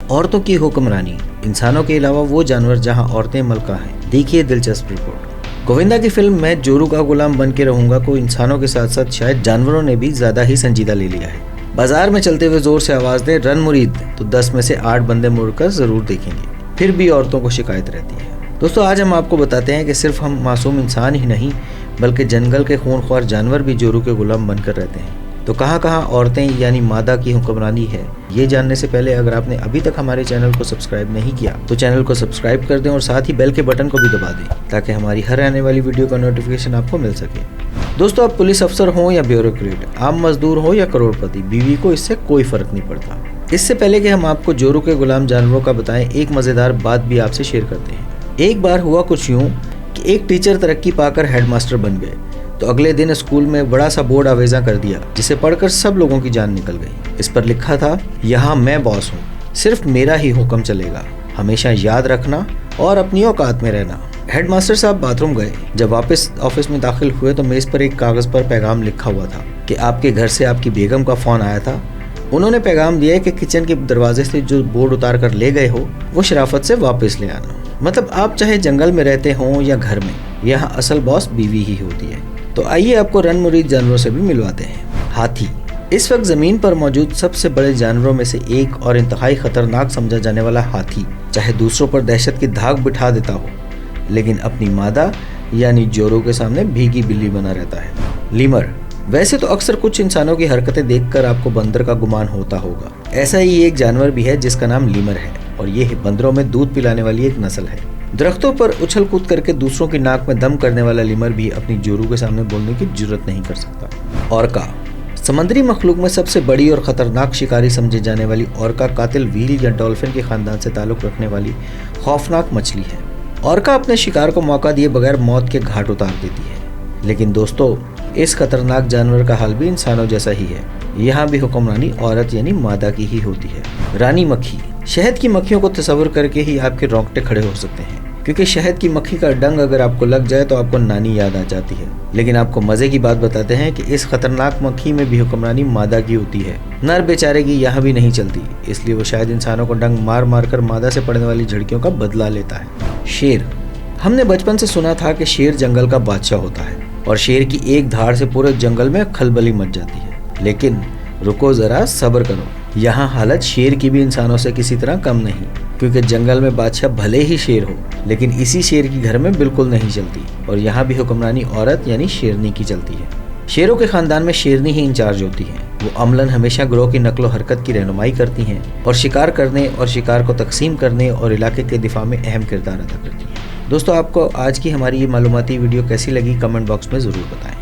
عورتوں کی حکمرانی، انسانوں کے علاوہ وہ جانور جہاں عورتیں ملکہ ہیں۔ دیکھیے دلچسپ رپورٹ۔ گووندا کی فلم میں جورو کا غلام بن کے رہوں گا کو انسانوں کے ساتھ ساتھ شاید جانوروں نے بھی زیادہ ہی سنجیدہ لے لیا ہے۔ بازار میں چلتے ہوئے زور سے آواز دیں رن مرید تو 10 میں سے 8 بندے مڑ کر ضرور دیکھیں گے، پھر بھی عورتوں کو شکایت رہتی ہے۔ دوستو آج ہم آپ کو بتاتے ہیں کہ صرف ہم معصوم انسان ہی نہیں بلکہ جنگل کے خونخوار جانور بھی جورو کے غلام بن کر رہتے ہیں۔ تو کہاں کہاں عورتیں یعنی مادہ کی حکمرانی ہے، یہ جاننے سے پہلے اگر آپ نے ابھی تک ہمارے چینل کو سبسکرائب نہیں کیا تو چینل کو سبسکرائب کر دیں اور ساتھ ہی بیل کے بٹن کو بھی دبا دیں تاکہ ہماری ہر آنے والی ویڈیو کا نوٹیفیکیشن آپ کو مل سکے۔ دوستو آپ پولیس افسر ہوں یا بیوروکریٹ، عام مزدور ہو یا کروڑ پتی، بیوی کو اس سے کوئی فرق نہیں پڑتا۔ اس سے پہلے کہ ہم آپ کو جورو کے غلام جانوروں کا بتائیں، ایک مزیدار بات بھی آپ سے شیئر کرتے ہیں۔ ایک بار ہوا کچھ یوں کہ ایک ٹیچر ترقی پا کر ہیڈ ماسٹر بن گئے تو اگلے دن اسکول میں بڑا سا بورڈ آویزاں کر دیا جسے پڑھ کر سب لوگوں کی جان نکل گئی۔ اس پر لکھا تھا، یہاں میں باس ہوں، صرف میرا ہی حکم چلے گا، ہمیشہ یاد رکھنا اور اپنی اوقات میں رہنا۔ ہیڈ ماسٹر صاحب باتھ روم گئے، جب واپس آفس میں داخل ہوئے تو میز پر ایک کاغذ پر پیغام لکھا ہوا تھا کہ آپ کے گھر سے آپ کی بیگم کا فون آیا تھا۔ انہوں نے پیغام دیا کہ کچن کے دروازے سے جو بورڈ اتار کر لے گئے ہو وہ شرافت سے واپس لے آنا۔ مطلب آپ چاہے جنگل میں رہتے ہوں یا گھر میں، یہاں اصل باس بیوی ہی ہوتی ہے۔ تو آئیے آپ کو رن مرید جانوروں سے بھی ملواتے ہیں۔ ہاتھی اس وقت زمین پر موجود سب سے بڑے جانوروں میں سے ایک اور انتہائی خطرناک سمجھا جانے والا ہاتھی چاہے دوسروں پر دہشت کی دھاگ بٹھا دیتا ہو لیکن اپنی مادہ یعنی جورو کے سامنے بھیگی بلی بنا رہتا ہے۔ لیمر ویسے تو اکثر کچھ انسانوں کی حرکتیں دیکھ کر آپ کو بندر کا گمان ہوتا ہوگا، ایسا ہی ایک جانور بھی ہے جس کا نام لیمر ہے اور یہ بندروں میں دودھ پلانے والی ایک نسل ہے۔ درختوں پر اچھل کود کر کے دوسروں کی ناک میں دم کرنے والا لیمر بھی اپنی جورو کے سامنے بولنے کی جرت نہیں کر سکتا۔ اورکا سمندری مخلوق میں سب سے بڑی اور خطرناک شکاری سمجھے جانے والی اورکا قاتل ویل یا ڈولفن کے خاندان سے تعلق رکھنے والی خوفناک مچھلی ہے۔ اورکا اپنے شکار کو موقع دیے بغیر موت کے گھاٹ اتار دیتی ہے، لیکن دوستو اس خطرناک جانور کا حال بھی انسانوں جیسا ہی ہے، یہاں بھی حکمرانی عورت یعنی مادہ کی ہی ہوتی ہے۔ رانی مکھی شہد کی مکھیوں کو تصور کر کے ہی آپ کے رونگٹے کھڑے ہو سکتے ہیں، کیونکہ شہد کی مکھی کا ڈنگ اگر آپ کو لگ جائے تو آپ کو نانی یاد آ جاتی ہے۔ لیکن آپ کو مزے کی بات بتاتے ہیں کہ اس خطرناک مکھی میں بھی حکمرانی مادہ کی ہوتی ہے۔ نر بیچارے کی یہاں بھی نہیں چلتی، اس لیے وہ شاید انسانوں کو ڈنگ مار مار کر مادہ سے پڑنے والی جھڑکیوں کا بدلہ لیتا ہے۔ شیر ہم نے بچپن سے سنا تھا کہ شیر جنگل کا بادشاہ ہوتا ہے اور شیر کی ایک دھاڑ سے پورے جنگل میں کھلبلی مچ جاتی ہے، لیکن رکو ذرا صبر کرو، یہاں حالت شیر کی بھی انسانوں سے کسی طرح کم نہیں، کیونکہ جنگل میں بادشاہ بھلے ہی شیر ہو لیکن اسی شیر کی گھر میں بالکل نہیں چلتی اور یہاں بھی حکمرانی عورت یعنی شیرنی کی چلتی ہے۔ شیروں کے خاندان میں شیرنی ہی انچارج ہوتی ہیں، وہ عملاً ہمیشہ گروہ کی نقل و حرکت کی رہنمائی کرتی ہیں اور شکار کرنے اور شکار کو تقسیم کرنے اور علاقے کے دفاع میں اہم کردار ادا کرتی ہیں۔ دوستو آپ کو آج کی ہماری یہ معلوماتی ویڈیو کیسی لگی کمنٹ باکس میں ضرور بتائیں۔